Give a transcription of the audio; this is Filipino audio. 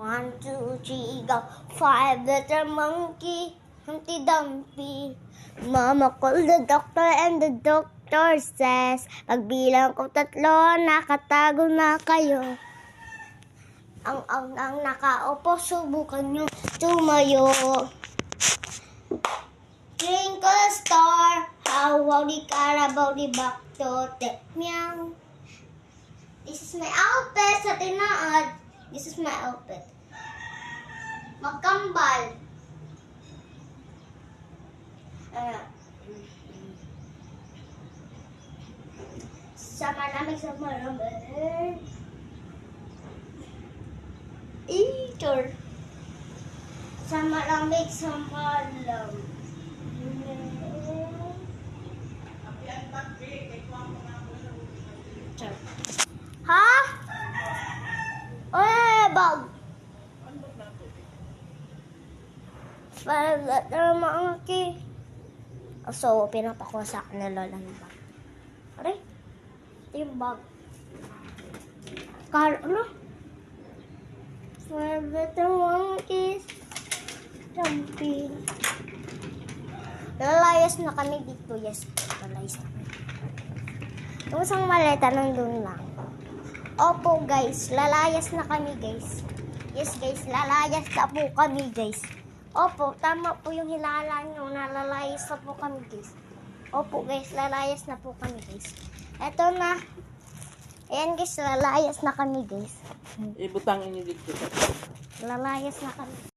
1, 2, 3, go. 5 little monkey, Humpty Dumpty. Mama called the doctor and the doctor says, pagbilang ko 3, nakatago na kayo. Ang nakaupo, subukan nyo tumayo. Twinkle star, how the Carabao the back to meow. This is my outfit sa tinaad. This is my outfit. Magkambal. Sa malamig. Eater. Sa malamig. Ha? Bag. Little monkey. So, pinapakuha sa akin na lola ng bag. Aray? Ito yung bag. Ano? Little monkeys. Jumping. Lalayas na kami dito. Yes, lalayas na kami. Yung isang maleta nandun lang. Opo guys, lalayas na kami guys. Yes guys, lalayas na po kami guys. Opo, tama po yung hilala nyo na lalayas na po kami guys. Opo guys, lalayas na po kami guys. Eto na. Ayan guys, lalayas na kami guys. Ibutangin niyo dito. Lalayas na kami.